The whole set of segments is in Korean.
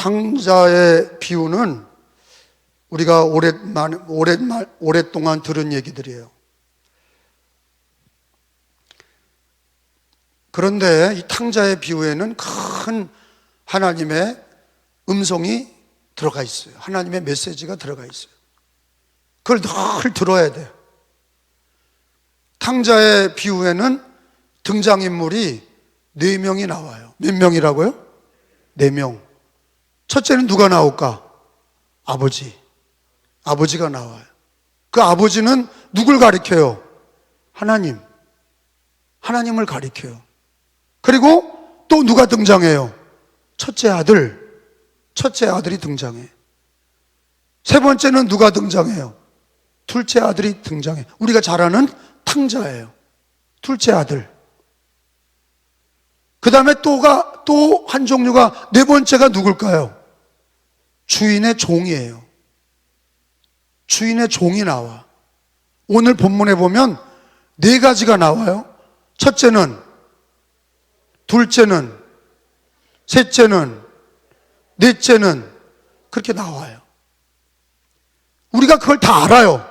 탕자의 비유는 우리가 오랫동안 들은 얘기들이에요. 그런데 이 탕자의 비유에는 큰 하나님의 음성이 들어가 있어요. 하나님의 메시지가 들어가 있어요. 그걸 늘 들어야 돼요. 탕자의 비유에는 등장인물이 4명이 나와요. 몇 명이라고요? 4명. 첫째는 누가 나올까? 아버지가 나와요. 그 아버지는 누굴 가리켜요? 하나님을 가리켜요. 그리고 또 누가 등장해요? 첫째 아들이 등장해. 세 번째는 누가 등장해요? 둘째 아들이 등장해. 우리가 잘 아는 탕자예요. 둘째 아들. 그 다음에 또 한 종류가, 네 번째가 누굴까요? 주인의 종이에요. 주인의 종이 나와. 오늘 본문에 보면 4가지가 나와요. 첫째는, 둘째는, 셋째는, 넷째는 그렇게 나와요. 우리가 그걸 다 알아요.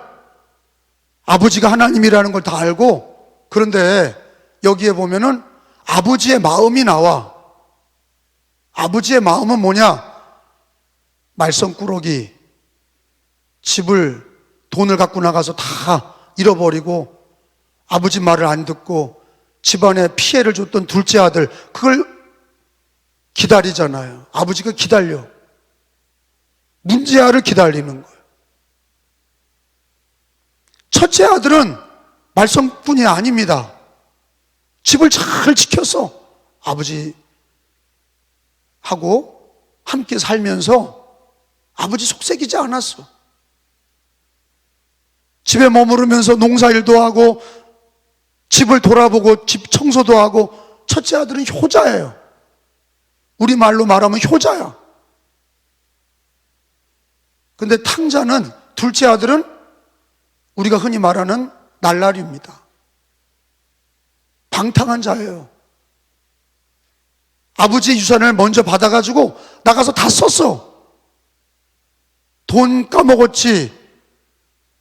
아버지가 하나님이라는 걸 다 알고, 그런데 여기에 보면은 아버지의 마음이 나와. 아버지의 마음은 뭐냐? 말썽꾸러기, 돈을 갖고 나가서 다 잃어버리고 아버지 말을 안 듣고 집안에 피해를 줬던 둘째 아들, 그걸 기다리잖아요. 아버지가 기다려. 문제아를 기다리는 거예요. 첫째 아들은 말썽뿐이 아닙니다. 집을 잘 지켜서 아버지하고 함께 살면서 아버지 속삭이지 않았어. 집에 머무르면서 농사일도 하고 집을 돌아보고 집 청소도 하고. 첫째 아들은 효자예요. 우리말로 말하면 효자야. 근데 탕자는, 둘째 아들은 우리가 흔히 말하는 날라리입니다. 방탕한 자예요. 아버지의 유산을 먼저 받아가지고 나가서 다 썼어. 돈 까먹었지.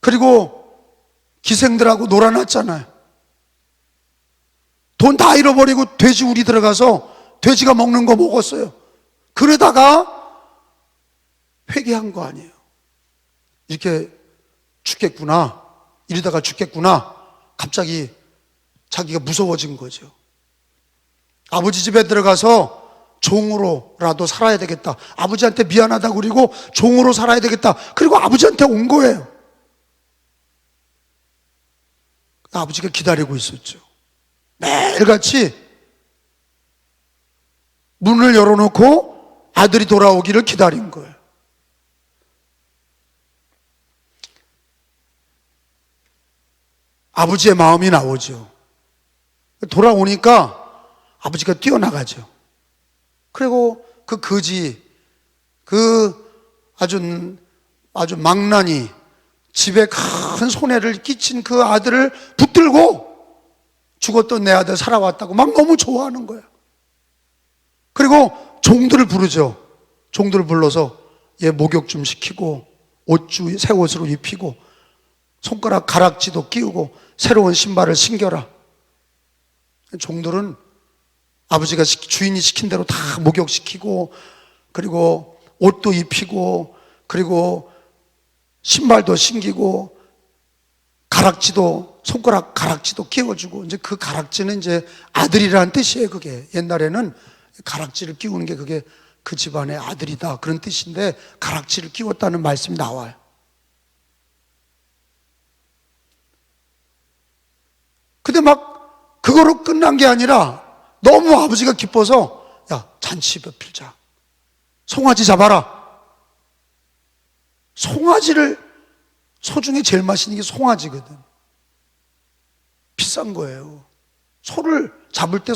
그리고 기생들하고 놀아놨잖아요. 돈 다 잃어버리고 돼지 우리 들어가서 돼지가 먹는 거 먹었어요. 그러다가 회개한 거 아니에요. 이러다가 죽겠구나. 갑자기 자기가 무서워진 거죠. 아버지 집에 들어가서 종으로라도 살아야 되겠다. 아버지한테 미안하다고 그리고 종으로 살아야 되겠다. 그리고 아버지한테 온 거예요. 아버지가 기다리고 있었죠. 매일같이 문을 열어놓고 아들이 돌아오기를 기다린 거예요. 아버지의 마음이 나오죠. 돌아오니까 아버지가 뛰어나가죠. 그리고 그 거지, 아주 망나니, 집에 큰 손해를 끼친 그 아들을 붙들고 죽었던 내 아들 살아왔다고 막 너무 좋아하는 거야. 그리고 종들을 부르죠. 종들을 불러서 얘 목욕 좀 시키고 새 옷으로 입히고 손가락 가락지도 끼우고 새로운 신발을 신겨라. 종들은 아버지가 주인이 시킨 대로 다 목욕시키고, 그리고 옷도 입히고, 그리고 신발도 신기고, 손가락 가락지도 끼워주고. 이제 그 가락지는 이제 아들이라는 뜻이에요. 그게 옛날에는 가락지를 끼우는 게 그게 그 집안의 아들이다, 그런 뜻인데 가락지를 끼웠다는 말씀이 나와요. 근데 막 그거로 끝난 게 아니라 너무 아버지가 기뻐서, 야, 잔치 베풀자. 송아지 잡아라. 소 중에 제일 맛있는 게 송아지거든. 비싼 거예요. 소를 잡을 때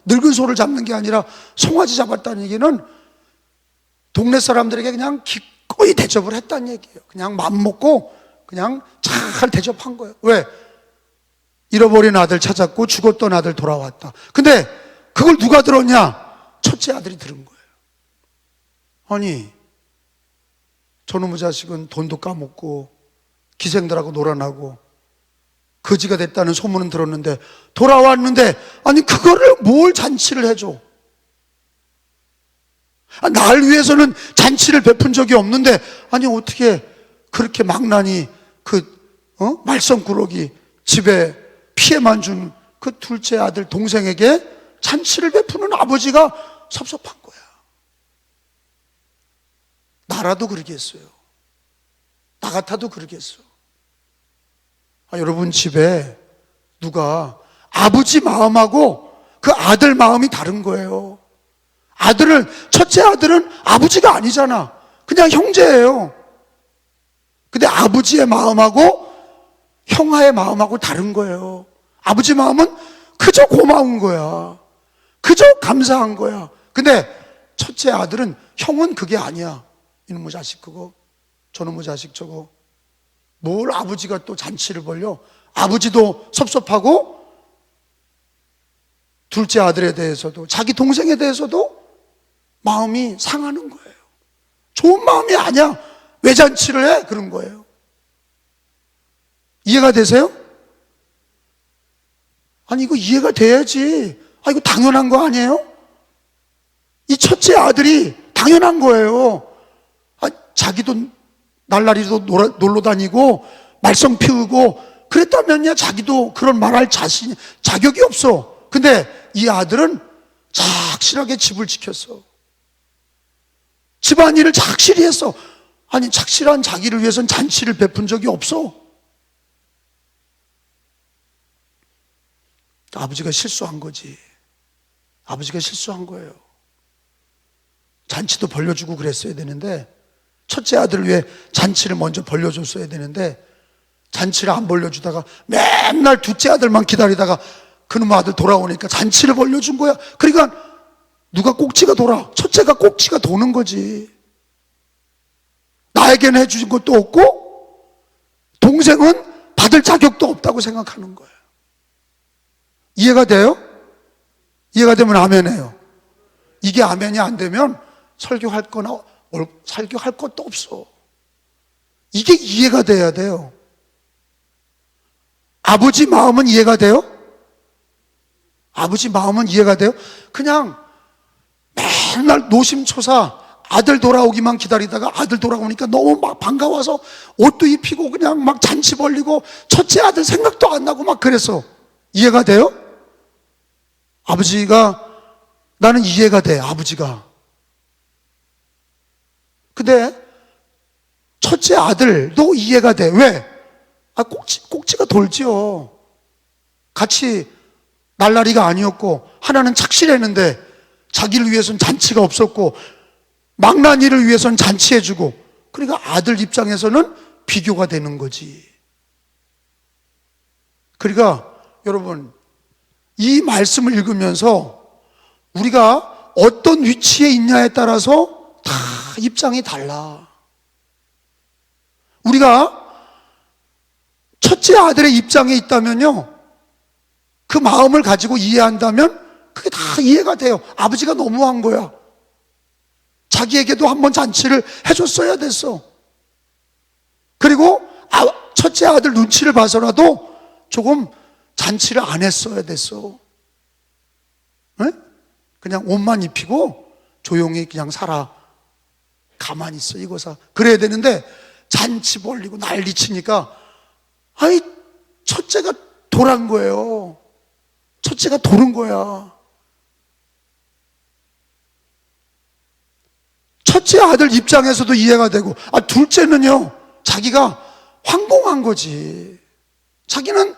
늙은 소를 잡는 게 아니라 송아지 잡았다는 얘기는 동네 사람들에게 그냥 기꺼이 대접을 했다는 얘기예요. 그냥 맘 먹고 그냥 잘 대접한 거예요. 왜? 잃어버린 아들 찾았고 죽었던 아들 돌아왔다. 근데 그걸 누가 들었냐? 첫째 아들이 들은 거예요. 아니, 저놈의 자식은 돈도 까먹고 기생들하고 놀아나고 거지가 됐다는 소문은 들었는데 돌아왔는데, 아니 그거를 뭘 잔치를 해줘? 날 위해서는 잔치를 베푼 적이 없는데, 아니 어떻게 그렇게 망나니 말썽꾸러기 집에 피해만 준 그 둘째 아들 동생에게 잔치를 베푸는 아버지가 섭섭한 거야. 나라도 그러겠어요. 나 같아도 그러겠어. 여러분 집에 누가 아버지 마음하고 그 아들 마음이 다른 거예요. 첫째 아들은 아버지가 아니잖아. 그냥 형제예요. 근데 아버지의 마음하고 형아의 마음하고 다른 거예요. 아버지 마음은 그저 고마운 거야. 그저 감사한 거야. 근데 첫째 아들은 형은 그게 아니야. 이놈의 자식 그거, 저놈의 자식 저거. 뭘 아버지가 또 잔치를 벌려? 아버지도 섭섭하고 둘째 아들에 대해서도 자기 동생에 대해서도 마음이 상하는 거예요. 좋은 마음이 아니야. 왜 잔치를 해? 그런 거예요. 이해가 되세요? 아니 이거 이해가 돼야지. 이거 당연한 거 아니에요? 이 첫째 아들이 당연한 거예요. 자기도 날라리도 놀러 다니고 말썽 피우고 그랬다면야 자기도 그런 말할 자격이 없어. 근데 이 아들은 착실하게 집을 지켰어. 집안일을 착실히 했어. 아니 착실한 자기를 위해서는 잔치를 베푼 적이 없어. 아버지가 실수한 거지. 아버지가 실수한 거예요. 잔치도 벌려주고 그랬어야 되는데, 첫째 아들을 위해 잔치를 먼저 벌려줬어야 되는데 잔치를 안 벌려주다가 맨날 둘째 아들만 기다리다가 그놈 아들 돌아오니까 잔치를 벌려준 거야. 그러니까 누가 꼭지가 돌아? 첫째가 꼭지가 도는 거지. 나에게는 해주신 것도 없고 동생은 받을 자격도 없다고 생각하는 거예요. 이해가 돼요? 이해가 되면 아멘해요. 이게 아멘이 안 되면 설교할 것도 없어. 이게 이해가 돼야 돼요. 아버지 마음은 이해가 돼요? 아버지 마음은 이해가 돼요? 그냥 맨날 노심초사 아들 돌아오기만 기다리다가 아들 돌아오니까 너무 막 반가워서 옷도 입히고 그냥 막 잔치 벌리고 첫째 아들 생각도 안 나고 막 그랬어. 이해가 돼요? 나는 이해가 돼, 아버지가. 근데 첫째 아들도 이해가 돼. 왜? 꼭지가 돌지요. 같이 날라리가 아니었고 하나는 착실했는데 자기를 위해서는 잔치가 없었고 망나니를 위해서는 잔치해주고, 그러니까 아들 입장에서는 비교가 되는 거지. 그러니까 여러분 이 말씀을 읽으면서 우리가 어떤 위치에 있냐에 따라서 다 입장이 달라. 우리가 첫째 아들의 입장에 있다면요, 그 마음을 가지고 이해한다면 그게 다 이해가 돼요. 아버지가 너무한 거야. 자기에게도 한번 잔치를 해줬어야 됐어. 그리고 첫째 아들 눈치를 봐서라도 조금 잔치를 안 했어야 됐어. 네? 그냥 옷만 입히고 조용히 그냥 살아. 가만히 있어, 이거사. 그래야 되는데 잔치 벌리고 난리치니까 첫째가 돌한 거예요. 첫째가 도른 거야. 첫째 아들 입장에서도 이해가 되고, 둘째는요, 자기가 황봉한 거지. 자기는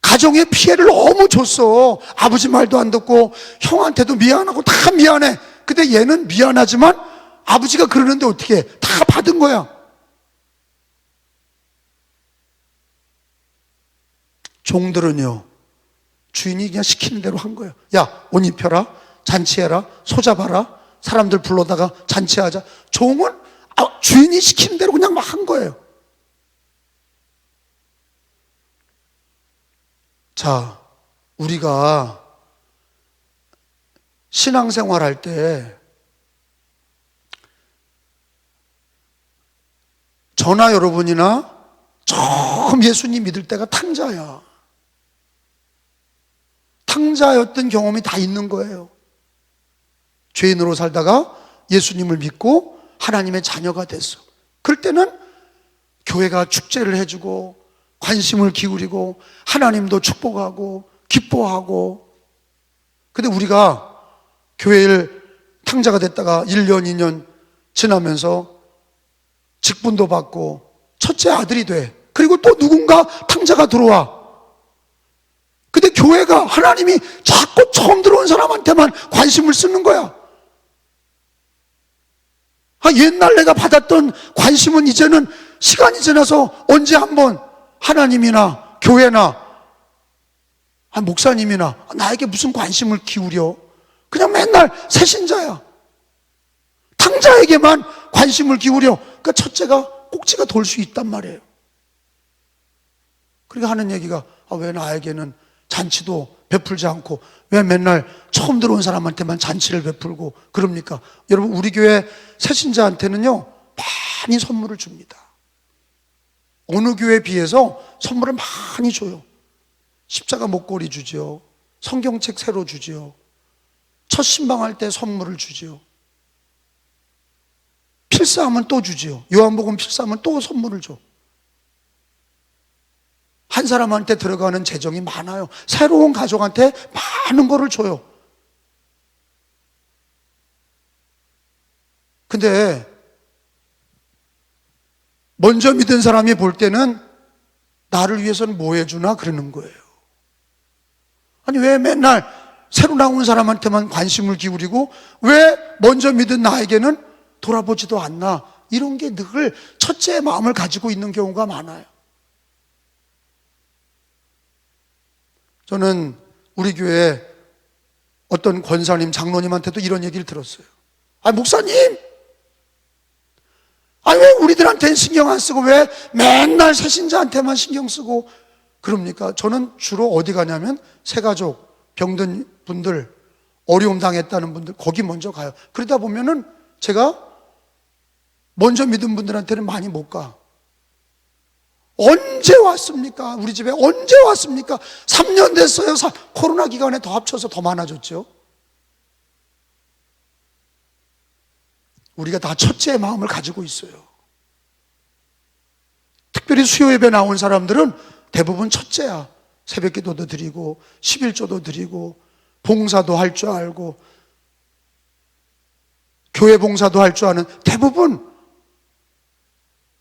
가정에 피해를 너무 줬어. 아버지 말도 안 듣고 형한테도 미안하고 다 미안해. 근데 얘는 미안하지만 아버지가 그러는데 어떻게 해? 다 받은 거야. 종들은요, 주인이 그냥 시키는 대로 한 거예요. 야, 옷 입혀라, 잔치해라, 소 잡아라, 사람들 불러다가 잔치하자. 종은 주인이 시키는 대로 그냥 막 한 거예요. 자, 우리가 신앙생활 할 때 저나 여러분이나 처음 예수님 믿을 때가 탕자야. 탕자였던 경험이 다 있는 거예요. 죄인으로 살다가 예수님을 믿고 하나님의 자녀가 됐어. 그럴 때는 교회가 축제를 해주고 관심을 기울이고 하나님도 축복하고 기뻐하고. 근데 우리가 교회를 탕자가 됐다가 1년, 2년 지나면서 직분도 받고 첫째 아들이 돼. 그리고 또 누군가 탕자가 들어와. 근데 교회가 하나님이 자꾸 처음 들어온 사람한테만 관심을 쓰는 거야. 옛날 내가 받았던 관심은 이제는 시간이 지나서 언제 한번 하나님이나 교회나 목사님이나 나에게 무슨 관심을 기울여. 그냥 맨날 새신자야. 탕자에게만 관심을 기울여. 그러니까 첫째가 꼭지가 돌 수 있단 말이에요. 그러니까 하는 얘기가 왜 나에게는 잔치도 베풀지 않고 왜 맨날 처음 들어온 사람한테만 잔치를 베풀고 그럽니까? 여러분, 우리 교회 새신자한테는요 많이 선물을 줍니다. 어느 교회에 비해서 선물을 많이 줘요. 십자가 목걸이 주죠. 성경책 새로 주죠. 첫 신방할 때 선물을 주죠. 필사하면 또 주죠. 요한복음 필사하면 또 선물을 줘. 한 사람한테 들어가는 재정이 많아요. 새로운 가족한테 많은 거를 줘요. 근데 먼저 믿은 사람이 볼 때는 나를 위해서는 뭐 해주나 그러는 거예요. 아니 왜 맨날 새로 나온 사람한테만 관심을 기울이고 왜 먼저 믿은 나에게는 돌아보지도 않나. 이런 게 늘 첫째의 마음을 가지고 있는 경우가 많아요. 저는 우리 교회 어떤 권사님, 장로님한테도 이런 얘기를 들었어요. 목사님! 왜 우리들한테는 신경 안 쓰고 왜 맨날 새신자한테만 신경 쓰고 그럽니까? 저는 주로 어디 가냐면 새가족, 병든 분들, 어려움 당했다는 분들 거기 먼저 가요. 그러다 보면은 제가 먼저 믿은 분들한테는 많이 못 가. 언제 왔습니까? 우리 집에 언제 왔습니까? 3년 됐어요. 코로나 기간에 더 합쳐서 더 많아졌죠. 우리가 다 첫째의 마음을 가지고 있어요. 특별히 수요 예배 나온 사람들은 대부분 첫째야. 새벽 기도도 드리고 11조도 드리고 봉사도 할 줄 알고 교회 봉사도 할 줄 아는 대부분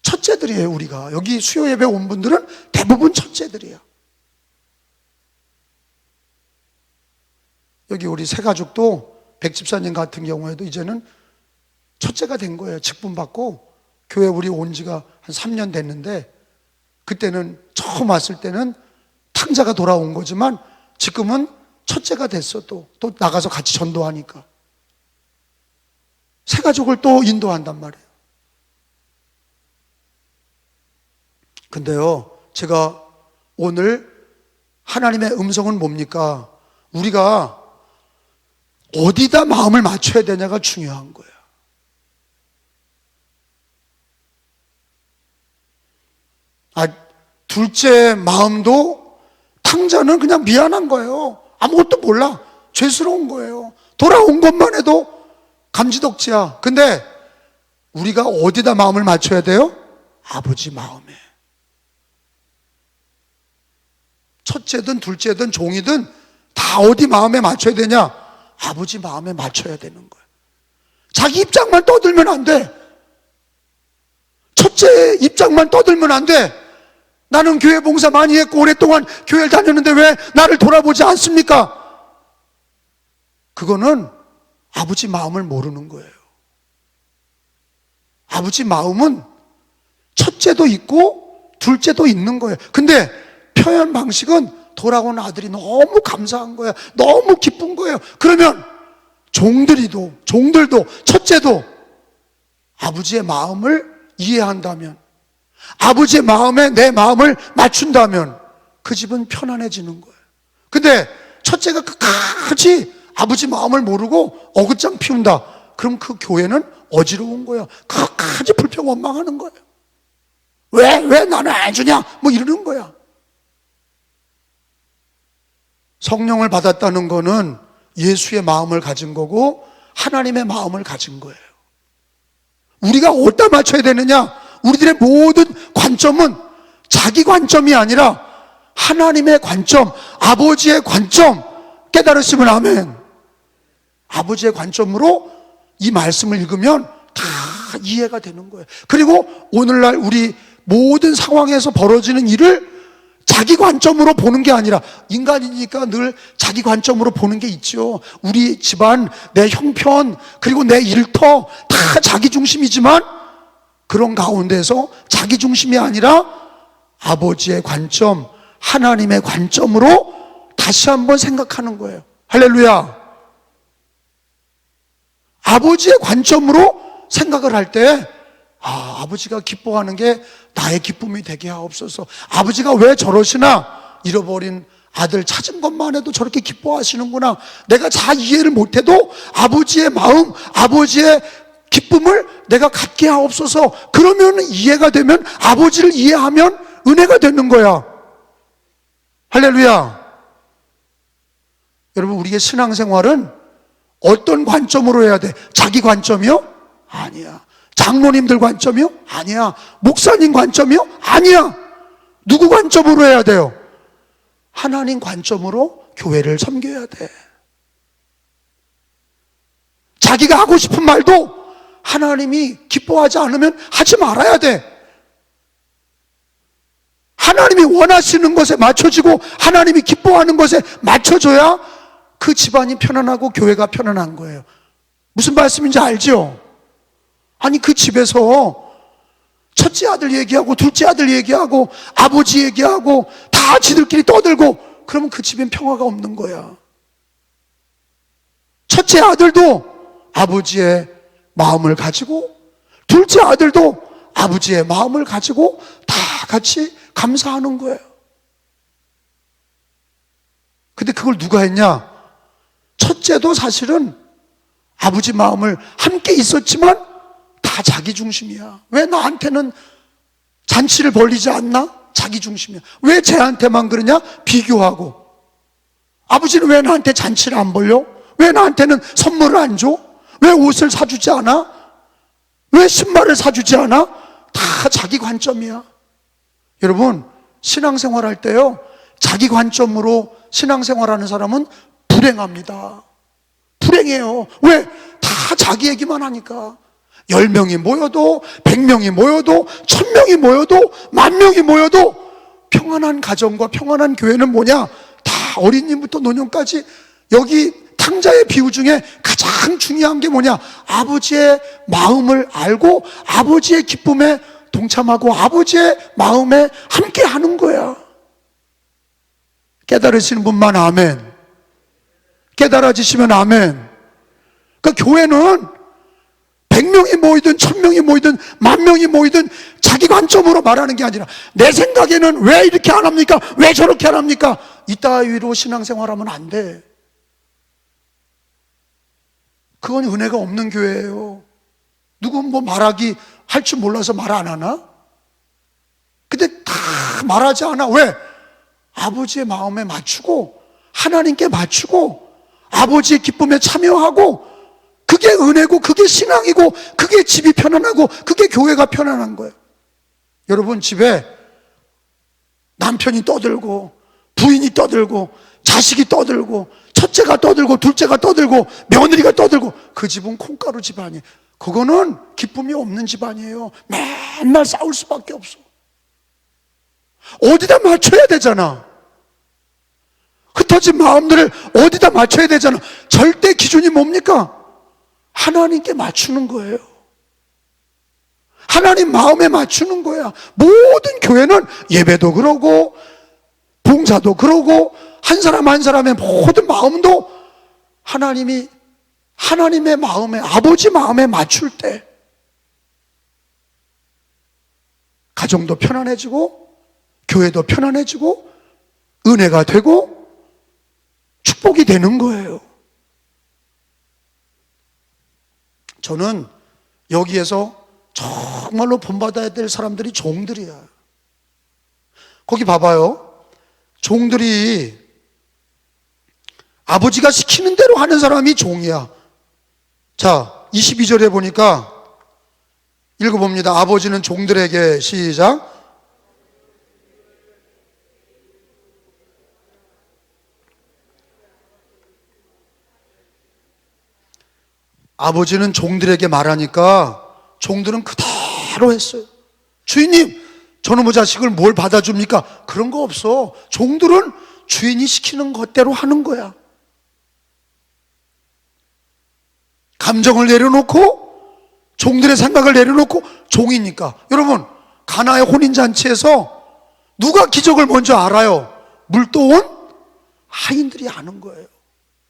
첫째들이에요. 우리가 여기 수요 예배 온 분들은 대부분 첫째들이에요. 여기 우리 새가족도 백집사님 같은 경우에도 이제는 첫째가 된 거예요. 직분 받고 교회 우리 온 지가 한 3년 됐는데 그때는 처음 왔을 때는 탕자가 돌아온 거지만 지금은 첫째가 됐어. 또 나가서 같이 전도하니까 새가족을 또 인도한단 말이에요. 근데요, 제가 오늘 하나님의 음성은 뭡니까? 우리가 어디다 마음을 맞춰야 되냐가 중요한 거예요. 둘째 마음도 탕자는 그냥 미안한 거예요. 아무것도 몰라. 죄스러운 거예요. 돌아온 것만 해도 감지덕지야. 근데 우리가 어디다 마음을 맞춰야 돼요? 아버지 마음에. 첫째든 둘째든 종이든 다 어디 마음에 맞춰야 되냐? 아버지 마음에 맞춰야 되는 거예요. 자기 입장만 떠들면 안 돼. 첫째 입장만 떠들면 안 돼. 나는 교회 봉사 많이 했고 오랫동안 교회를 다녔는데 왜 나를 돌아보지 않습니까? 그거는 아버지 마음을 모르는 거예요. 아버지 마음은 첫째도 있고 둘째도 있는 거예요. 근데 표현 방식은 돌아온 아들이 너무 감사한 거야. 너무 기쁜 거예요. 그러면 종들도 첫째도 아버지의 마음을 이해한다면, 아버지의 마음에 내 마음을 맞춘다면 그 집은 편안해지는 거예요. 근데 첫째가 끝까지 아버지 마음을 모르고 어긋장 피운다. 그럼 그 교회는 어지러운 거야. 끝까지 불평원망하는 거예요. 왜 나는 안 주냐? 뭐 이러는 거야. 성령을 받았다는 거는 예수의 마음을 가진 거고 하나님의 마음을 가진 거예요. 우리가 어디다 맞춰야 되느냐? 우리들의 모든 관점은 자기 관점이 아니라 하나님의 관점, 아버지의 관점 깨달으시면 아멘. 아버지의 관점으로 이 말씀을 읽으면 다 이해가 되는 거예요. 그리고 오늘날 우리 모든 상황에서 벌어지는 일을 자기 관점으로 보는 게 아니라, 인간이니까 늘 자기 관점으로 보는 게 있죠. 우리 집안, 내 형편, 그리고 내 일터 다 자기 중심이지만 그런 가운데서 자기 중심이 아니라 아버지의 관점, 하나님의 관점으로 다시 한번 생각하는 거예요. 할렐루야. 아버지의 관점으로 생각을 할 때, 아버지가 기뻐하는 게 나의 기쁨이 되게 하옵소서. 아버지가 왜 저러시나? 잃어버린 아들 찾은 것만 해도 저렇게 기뻐하시는구나. 내가 잘 이해를 못해도 아버지의 마음, 아버지의 기쁨을 내가 갖게 하옵소서. 그러면 이해가 되면, 아버지를 이해하면 은혜가 되는 거야. 할렐루야. 여러분, 우리의 신앙생활은 어떤 관점으로 해야 돼? 자기 관점이요? 아니야. 장로님들 관점이요? 아니야. 목사님 관점이요? 아니야. 누구 관점으로 해야 돼요? 하나님 관점으로 교회를 섬겨야 돼. 자기가 하고 싶은 말도 하나님이 기뻐하지 않으면 하지 말아야 돼. 하나님이 원하시는 것에 맞춰지고 하나님이 기뻐하는 것에 맞춰줘야 그 집안이 편안하고 교회가 편안한 거예요. 무슨 말씀인지 알죠? 아니, 그 집에서 첫째 아들 얘기하고 둘째 아들 얘기하고 아버지 얘기하고 다 지들끼리 떠들고 그러면 그 집엔 평화가 없는 거야. 첫째 아들도 아버지의 마음을 가지고 둘째 아들도 아버지의 마음을 가지고 다 같이 감사하는 거예요. 근데 그걸 누가 했냐? 첫째도 사실은 아버지 마음을 함께 있었지만 다 자기 중심이야. 왜 나한테는 잔치를 벌리지 않나? 자기 중심이야. 왜 쟤한테만 그러냐? 비교하고. 아버지는 왜 나한테 잔치를 안 벌려? 왜 나한테는 선물을 안 줘? 왜 옷을 사주지 않아? 왜 신발을 사주지 않아? 다 자기 관점이야. 여러분, 신앙생활 할 때요, 자기 관점으로 신앙생활하는 사람은 불행합니다. 불행해요. 왜? 다 자기 얘기만 하니까. 10명이 모여도 100명이 모여도 1000명이 모여도 10,000명이 모여도 평안한 가정과 평안한 교회는 뭐냐? 다 어린이부터 노년까지 여기 탕자의 비유 중에 가장 중요한 게 뭐냐? 아버지의 마음을 알고 아버지의 기쁨에 동참하고 아버지의 마음에 함께 하는 거야. 깨달으시는 분만 아멘. 깨달아지시면 아멘. 그러니까 교회는 100명이 모이든 1000명이 모이든 10,000명이 모이든 자기 관점으로 말하는 게 아니라 내 생각에는 왜 이렇게 안 합니까? 왜 저렇게 안 합니까? 이따위로 신앙생활하면 안 돼. 그건 은혜가 없는 교회예요. 누군 뭐 말하기 할 줄 몰라서 말 안 하나? 근데 다 말하지 않아. 왜? 아버지의 마음에 맞추고 하나님께 맞추고 아버지의 기쁨에 참여하고 그게 은혜고 그게 신앙이고 그게 집이 편안하고 그게 교회가 편안한 거예요. 여러분, 집에 남편이 떠들고 부인이 떠들고 자식이 떠들고 첫째가 떠들고 둘째가 떠들고 며느리가 떠들고 그 집은 콩가루 집안이에요. 그거는 기쁨이 없는 집안이에요. 맨날 싸울 수밖에 없어. 어디다 맞춰야 되잖아. 흩어진 마음들을 어디다 맞춰야 되잖아. 절대 기준이 뭡니까? 하나님께 맞추는 거예요. 하나님 마음에 맞추는 거야. 모든 교회는 예배도 그러고 봉사도 그러고 한 사람 한 사람의 모든 마음도 하나님의 마음에, 아버지 마음에 맞출 때 가정도 편안해지고 교회도 편안해지고 은혜가 되고 축복이 되는 거예요. 저는 여기에서 정말로 본받아야 될 사람들이 종들이야. 거기 봐봐요. 종들이 아버지가 시키는 대로 하는 사람이 종이야. 자, 22절에 보니까 읽어봅니다. 아버지는 종들에게, 시작, 아버지는 종들에게 말하니까 종들은 그대로 했어요. 주인님, 저놈의 자식을 뭘 받아줍니까? 그런 거 없어. 종들은 주인이 시키는 것대로 하는 거야. 감정을 내려놓고, 종들의 생각을 내려놓고, 종이니까. 여러분, 가나의 혼인잔치에서 누가 기적을 먼저 알아요? 물 떠온 하인들이 아는 거예요.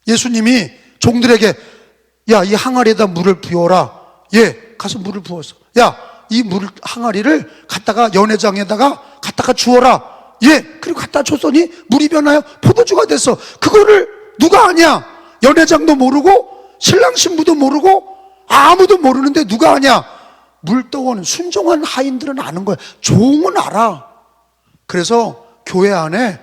예수님이 종들에게, 야, 이 항아리에다 물을 부어라. 예, 가서 물을 부었어. 야, 이 물 항아리를 갖다가 연회장에다가 갖다가 주어라. 예, 그리고 갖다 줬더니 물이 변하여 포도주가 됐어. 그거를 누가 아냐? 연회장도 모르고 신랑 신부도 모르고 아무도 모르는데 누가 아냐? 물 떠온 순종한 하인들은 아는 거야. 종은 알아. 그래서 교회 안에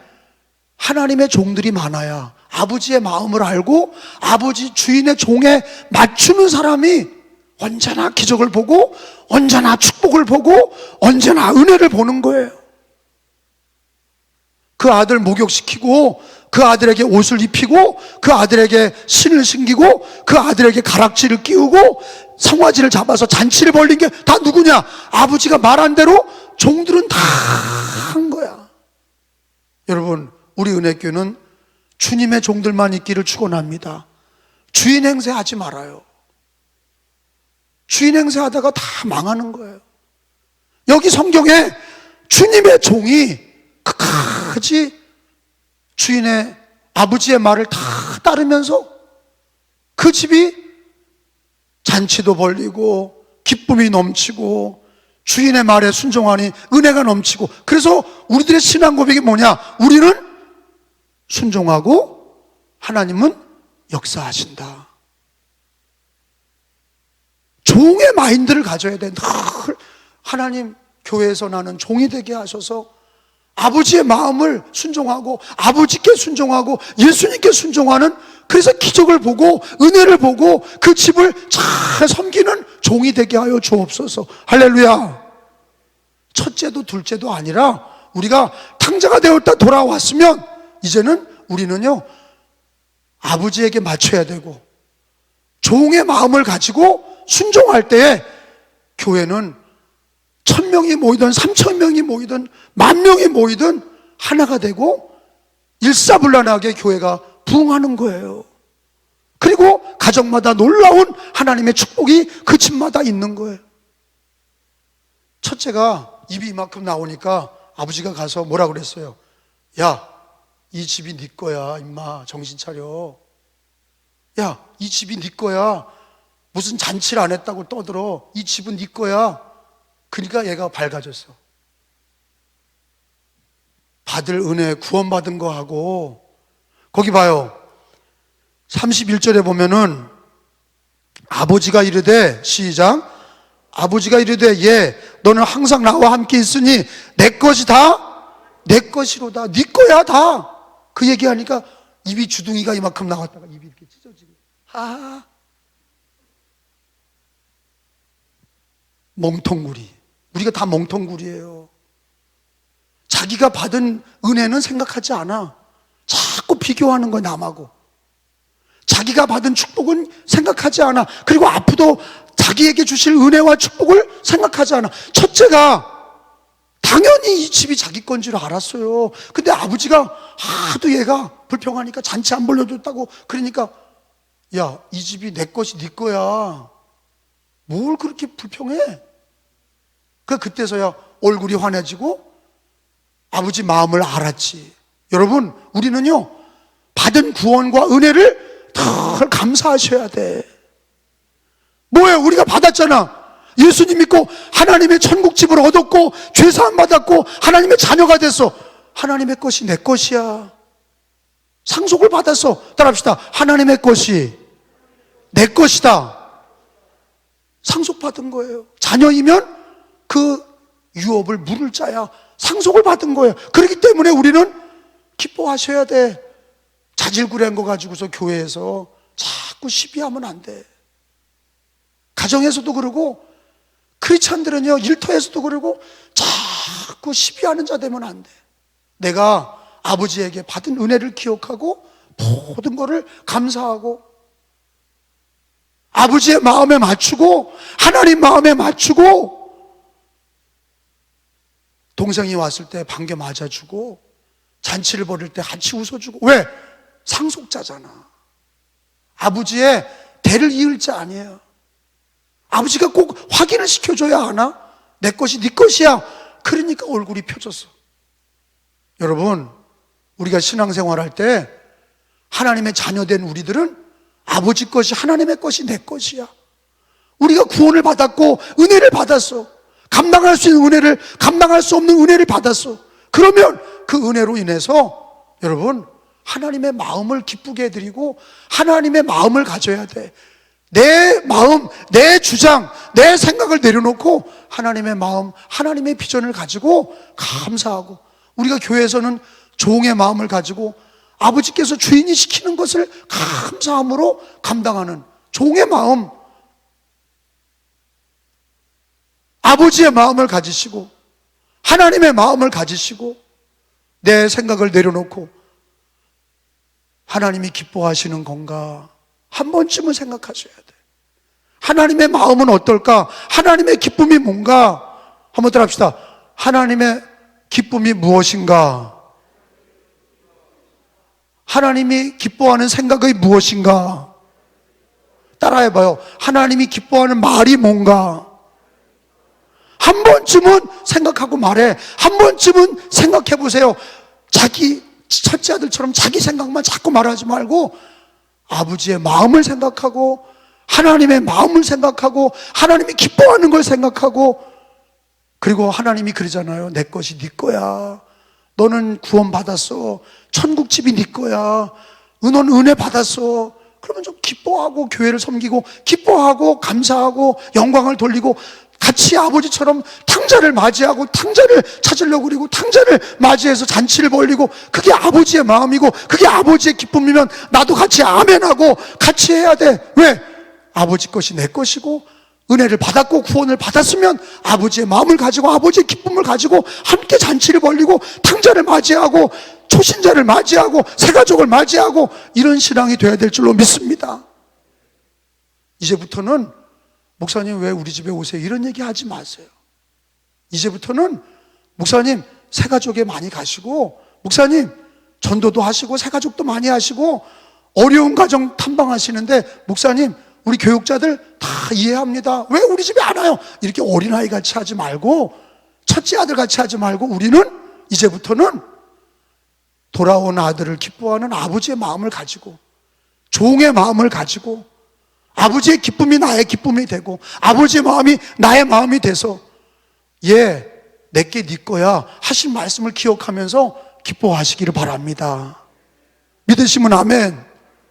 하나님의 종들이 많아야 아버지의 마음을 알고 아버지 주인의 종에 맞추는 사람이 언제나 기적을 보고 언제나 축복을 보고 언제나 은혜를 보는 거예요. 그 아들 목욕시키고 그 아들에게 옷을 입히고 그 아들에게 신을 신기고 그 아들에게 가락지를 끼우고 성화지를 잡아서 잔치를 벌린 게 다 누구냐? 아버지가 말한 대로 종들은 다 한 거야. 여러분, 우리 은혜교회는 주님의 종들만 있기를 축원합니다. 주인 행세하지 말아요. 주인 행세하다가 다 망하는 거예요. 여기 성경에 주님의 종이 끝까지 주인의 아버지의 말을 다 따르면서 그 집이 잔치도 벌리고 기쁨이 넘치고 주인의 말에 순종하니 은혜가 넘치고, 그래서 우리들의 신앙 고백이 뭐냐? 우리는 순종하고 하나님은 역사하신다. 종의 마인드를 가져야 돼. 늘 하나님, 교회에서 나는 종이 되게 하셔서 아버지의 마음을 순종하고 아버지께 순종하고 예수님께 순종하는, 그래서 기적을 보고 은혜를 보고 그 집을 잘 섬기는 종이 되게 하여 주옵소서. 할렐루야. 첫째도 둘째도 아니라 우리가 탕자가 되었다 돌아왔으면 이제는 우리는요 아버지에게 맞춰야 되고 종의 마음을 가지고 순종할 때에 교회는 1000명이 모이든 3000명이 모이든 10,000명이 모이든 하나가 되고 일사불란하게 교회가 부흥하는 거예요. 그리고 가정마다 놀라운 하나님의 축복이 그 집마다 있는 거예요. 첫째가 입이 이만큼 나오니까 아버지가 가서 뭐라 그랬어요? 야, 이 집이 네 거야. 임마, 정신 차려. 야, 이 집이 네 거야. 무슨 잔치를 안 했다고 떠들어. 이 집은 네 거야. 그러니까 얘가 밝아졌어. 받을 은혜, 구원받은 거 하고. 거기 봐요. 31절에 보면은 아버지가 이르되, 시작, 아버지가 이르되, 예, 너는 항상 나와 함께 있으니 내 것이 다 내 것이로다. 네 거야 다. 그 얘기하니까 입이 주둥이가 이만큼 나왔다가 입이 이렇게 찢어지고, 아, 멍텅구리. 우리가 다 멍텅구리예요. 자기가 받은 은혜는 생각하지 않아. 자꾸 비교하는 거야, 남하고. 자기가 받은 축복은 생각하지 않아. 그리고 앞으로 자기에게 주실 은혜와 축복을 생각하지 않아. 첫째가 당연히 이 집이 자기 건 줄 알았어요. 근데 아버지가 하도 얘가 불평하니까 잔치 안 벌려줬다고 그러니까, 야, 이 집이 내 것이 네 거야. 뭘 그렇게 불평해? 그때서야 얼굴이 환해지고 아버지 마음을 알았지. 여러분, 우리는요 받은 구원과 은혜를 늘 감사하셔야 돼. 뭐예요? 우리가 받았잖아. 예수님 믿고 하나님의 천국집을 얻었고 죄사함 받았고 하나님의 자녀가 됐어. 하나님의 것이 내 것이야. 상속을 받았어. 따라합시다. 하나님의 것이 내 것이다. 상속받은 거예요. 자녀이면 그 유업을 물을 짜야 상속을 받은 거예요. 그렇기 때문에 우리는 기뻐하셔야 돼. 자질구레한 거 가지고서 교회에서 자꾸 시비하면 안 돼. 가정에서도 그러고 크리스찬들은요, 일터에서도 그러고 자꾸 시비하는 자 되면 안 돼. 내가 아버지에게 받은 은혜를 기억하고 모든 것을 감사하고 아버지의 마음에 맞추고 하나님 마음에 맞추고 동생이 왔을 때 반겨 맞아주고 잔치를 벌일 때 같이 웃어주고. 왜? 상속자잖아. 아버지의 대를 이을 자 아니에요. 아버지가 꼭 확인을 시켜줘야 하나? 내 것이 네 것이야. 그러니까 얼굴이 펴졌어. 여러분, 우리가 신앙생활할 때 하나님의 자녀된 우리들은 아버지 것이 하나님의 것이 내 것이야. 우리가 구원을 받았고 은혜를 받았어. 감당할 수 있는 은혜를, 감당할 수 없는 은혜를 받았어. 그러면 그 은혜로 인해서 여러분, 하나님의 마음을 기쁘게 해드리고 하나님의 마음을 가져야 돼. 내 마음, 내 주장, 내 생각을 내려놓고 하나님의 마음, 하나님의 비전을 가지고 감사하고, 우리가 교회에서는 종의 마음을 가지고 아버지께서 주인이 시키는 것을 감사함으로 감당하는 종의 마음, 아버지의 마음을 가지시고 하나님의 마음을 가지시고 내 생각을 내려놓고 하나님이 기뻐하시는 건가 한 번쯤은 생각하셔야 돼. 하나님의 마음은 어떨까? 하나님의 기쁨이 뭔가? 한번 따라합시다. 하나님의 기쁨이 무엇인가? 하나님이 기뻐하는 생각이 무엇인가? 따라해봐요. 하나님이 기뻐하는 말이 뭔가? 한 번쯤은 생각하고 말해. 한 번쯤은 생각해 보세요. 자기 첫째 아들처럼 자기 생각만 자꾸 말하지 말고 아버지의 마음을 생각하고 하나님의 마음을 생각하고 하나님이 기뻐하는 걸 생각하고, 그리고 하나님이 그러잖아요. 내 것이 네 거야. 너는 구원 받았어. 천국집이 네 거야. 너는 은혜 받았어. 그러면 좀 기뻐하고 교회를 섬기고 기뻐하고 감사하고 영광을 돌리고 같이 아버지처럼 탕자를 맞이하고 탕자를 찾으려고 그리고 탕자를 맞이해서 잔치를 벌리고, 그게 아버지의 마음이고 그게 아버지의 기쁨이면 나도 같이 아멘하고 같이 해야 돼. 왜? 아버지 것이 내 것이고 은혜를 받았고 구원을 받았으면 아버지의 마음을 가지고 아버지의 기쁨을 가지고 함께 잔치를 벌리고 탕자를 맞이하고 초신자를 맞이하고 새가족을 맞이하고 이런 신앙이 돼야 될 줄로 믿습니다. 이제부터는 목사님 왜 우리 집에 오세요? 이런 얘기 하지 마세요. 이제부터는 목사님 새가족에 많이 가시고, 목사님 전도도 하시고 새가족도 많이 하시고 어려운 가정 탐방하시는데, 목사님 우리 교육자들 다 이해합니다. 왜 우리 집에 안 와요? 이렇게 어린아이 같이 하지 말고 첫째 아들 같이 하지 말고 우리는 이제부터는 돌아온 아들을 기뻐하는 아버지의 마음을 가지고 종의 마음을 가지고 아버지의 기쁨이 나의 기쁨이 되고 아버지의 마음이 나의 마음이 돼서 얘 내게 네 거야 하신 말씀을 기억하면서 기뻐하시기를 바랍니다. 믿으시면 아멘.